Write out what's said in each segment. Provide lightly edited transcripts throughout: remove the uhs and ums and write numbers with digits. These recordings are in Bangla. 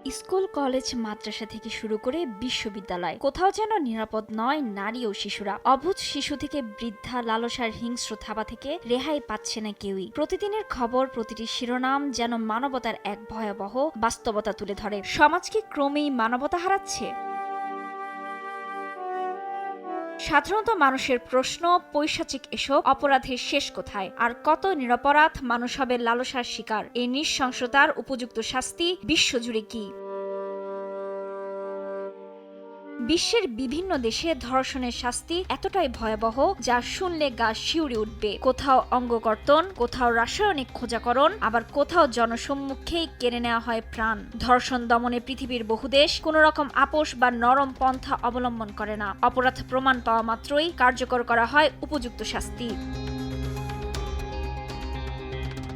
স্কুল, কলেজ, মাদ্রাসা থেকে শুরু করে বিশ্ববিদ্যালয়, কোথাও যেন নিরাপদ নয় নারী ও শিশুরা। অবুঝ শিশু থেকে বৃদ্ধা, লালসার হিংস্র থাবা থেকে রেহাই পাচ্ছে না কেউই। প্রতিদিনের খবর, প্রতিটি শিরোনাম যেন মানবতার এক ভয়াবহ বাস্তবতা তুলে ধরে। সমাজ কি ক্রমেই মানবতা হারাচ্ছে? সাধারণত মানুষের প্রশ্ন, পৈশাচিক এসব অপরাধের শেষ কোথায়? আর কত নিরপরাধ মানুষ হবে লালসার শিকার? এই নৃশংসতার উপযুক্ত শাস্তি বিশ্বজুড়ে কি? বিশ্বের বিভিন্ন দেশে ধর্ষণের শাস্তি এতটাই ভয়াবহ যা শুনলে গা শিউরে উঠবে। কোথাও অঙ্গকর্তন, কোথাও রাসায়নিক খোঁজাকরণ, আবার কোথাও জনসম্মুখেই কেড়ে নেওয়া হয় প্রাণ। ধর্ষণ দমনে পৃথিবীর বহু দেশ কোনো রকম আপোষ বা নরম পন্থা অবলম্বন করে না। অপরাধ প্রমাণ পাওয়া মাত্রই কার্যকর করা হয় উপযুক্ত শাস্তি।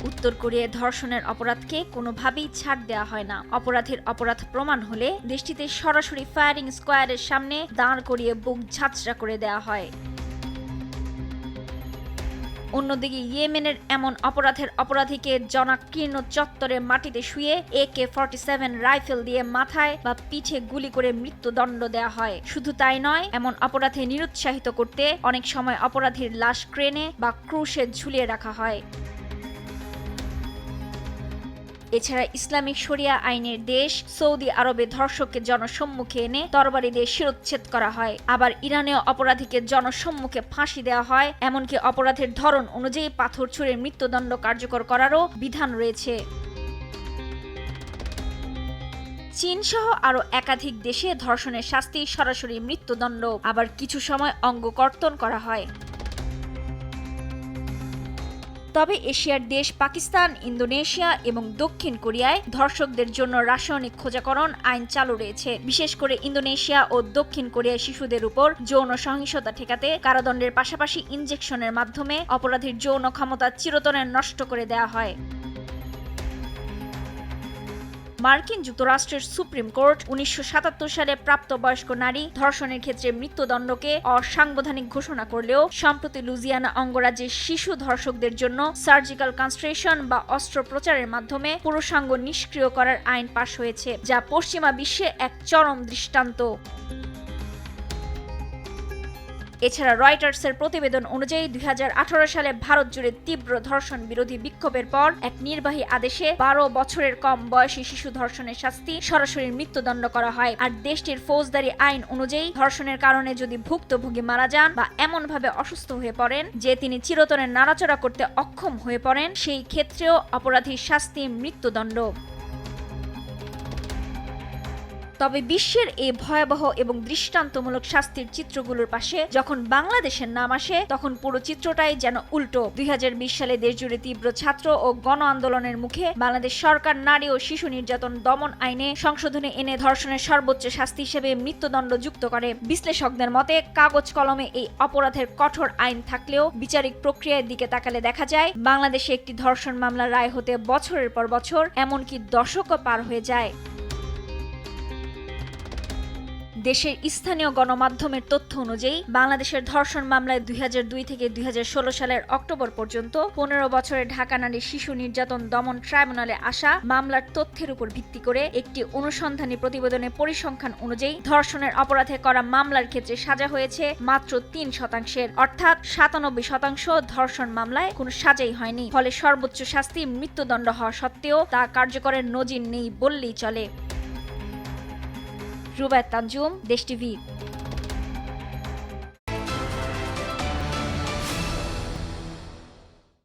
উত্তর কোরিয়ায় ধর্ষণের অপরাধকে কোনোভাবেই ছাড় দেওয়া হয় না। অপরাধের অপরাধ প্রমাণ হলে দেশটিতে সরাসরি ফায়ারিং স্কোয়াডের সামনে দাঁড় করিয়ে বুক ঝাঁঝরা করে দেওয়া হয়। অন্যদিকে ইয়েমেনের এমন অপরাধের অপরাধীকে জনাকীর্ণ চত্বরে মাটিতে শুয়ে AK-47 রাইফেল দিয়ে মাথায় বা পিঠে গুলি করে মৃত্যুদণ্ড দেওয়া হয়। শুধু তাই নয়, এমন অপরাধে নিরুৎসাহিত করতে অনেক সময় অপরাধীর লাশ ক্রেনে বা ক্রুশে ঝুলিয়ে রাখা হয়। এছাড়া ইসলামিক শরিয়া আইনের দেশ সৌদি আরবে ধর্ষককে জনসম্মুখে এনে তরবারি দিয়ে শিরোচ্ছেদ করা হয়। আবার ইরানেও অপরাধীকে জনসম্মুখে ফাঁসি দেওয়া হয়। এমনকি অপরাধের ধরন অনুযায়ী পাথর ছুঁড়ে মৃত্যুদণ্ড কার্যকর করারও বিধান রয়েছে। চীন সহ আরও একাধিক দেশে ধর্ষণের শাস্তি সরাসরি মৃত্যুদণ্ড, আবার কিছু সময় অঙ্গকর্তন করা হয়। তবে এশিয়ার দেশ পাকিস্তান, ইন্দোনেশিয়া এবং দক্ষিণ কোরিয়ায় ধর্ষকদের জন্য রাসায়নিক খোঁজাকরণ আইন চালু রয়েছে। বিশেষ করে ইন্দোনেশিয়া ও দক্ষিণ কোরিয়ায় শিশুদের উপর যৌন সহিংসতা ঠেকাতে কারাদণ্ডের পাশাপাশি ইনজেকশনের মাধ্যমে অপরাধীর যৌন ক্ষমতা চিরতরে নষ্ট করে দেওয়া হয়। মার্কিন যুক্তরাষ্ট্রের সুপ্রিম কোর্ট ১৯৭৭ সালে প্রাপ্তবয়স্ক নারী ধর্ষণের ক্ষেত্রে মৃত্যুদণ্ডকে অসাংবিধানিক ঘোষণা করলেও সম্প্রতি লুইজিয়ানা অঙ্গরাজ্যে শিশু ধর্ষকদের জন্য সার্জিক্যাল কাস্ট্রেশন বা অস্ত্রোপচারের মাধ্যমে পুরুষাঙ্গ নিষ্ক্রিয় করার আইন পাশ হয়েছে, যা পশ্চিমা বিশ্বে এক চরম দৃষ্টান্ত। এছাড়া রয়টার্সের প্রতিবেদন অনুযায়ী ২০১৮ সালে ভারত জুড়ে তীব্র ধর্ষণ বিরোধী বিক্ষোভের পর এক নির্বাহী আদেশে ১২ বছরের কম বয়সী শিশু ধর্ষণের শাস্তি সরাসরি মৃত্যুদণ্ড করা হয়। আর দেশটির ফৌজদারি আইন অনুযায়ী ধর্ষণের কারণে যদি ভুক্তভোগী মারা যান বা এমনভাবে অসুস্থ হয়ে পড়েন যে তিনি চিরতরে নাড়াচড়া করতে অক্ষম হয়ে পড়েন, সেই ক্ষেত্রেও অপরাধীর শাস্তি মৃত্যুদণ্ড। তবে বিশ্বের এই ভয়াবহ এবং দৃষ্টান্তমূলক শাস্তির চিত্রগুলোর পাশে যখন বাংলাদেশের নাম আসে, তখন পুরো চিত্রটাই যেন উল্টো। ২০২০ সালে দেশজুড়ে তীব্র ছাত্র ও গণ আন্দোলনের মুখে বাংলাদেশ সরকার নারী ও শিশু নির্যাতন দমন আইনে সংশোধনী এনে ধর্ষণের সর্বোচ্চ শাস্তি হিসেবে মৃত্যুদণ্ড যুক্ত করে। বিশ্লেষকদের মতে, কাগজ কলমে এই অপরাধের কঠোর আইন থাকলেও বিচারিক প্রক্রিয়ার দিকে তাকালে দেখা যায় বাংলাদেশে একটি ধর্ষণ মামলার রায় হতে বছরের পর বছর, এমনকি দশকও পার হয়ে যায়। দেশের স্থানীয় গণমাধ্যমের তথ্য অনুযায়ী বাংলাদেশের ধর্ষণ মামলায় ২০০২ থেকে ২০১৬ সালের অক্টোবর পর্যন্ত ১৫ বছরে ঢাকা নারী শিশু নির্যাতন দমন ট্রাইব্যুনালে আসা মামলার তথ্যের উপর ভিত্তি করে একটি অনুসন্ধানী প্রতিবেদনের পরিসংখ্যান অনুযায়ী ধর্ষণের অপরাধে করা মামলার ক্ষেত্রে সাজা হয়েছে মাত্র ৩%, অর্থাৎ ৯৭% ধর্ষণ মামলায় কোনো সাজাই হয়নি। ফলে সর্বোচ্চ শাস্তি মৃত্যুদণ্ড হওয়া সত্ত্বেও তা কার্যকরের নজির নেই বললেই চলে। রুবায়েত তানজুম, দেশ টিভি।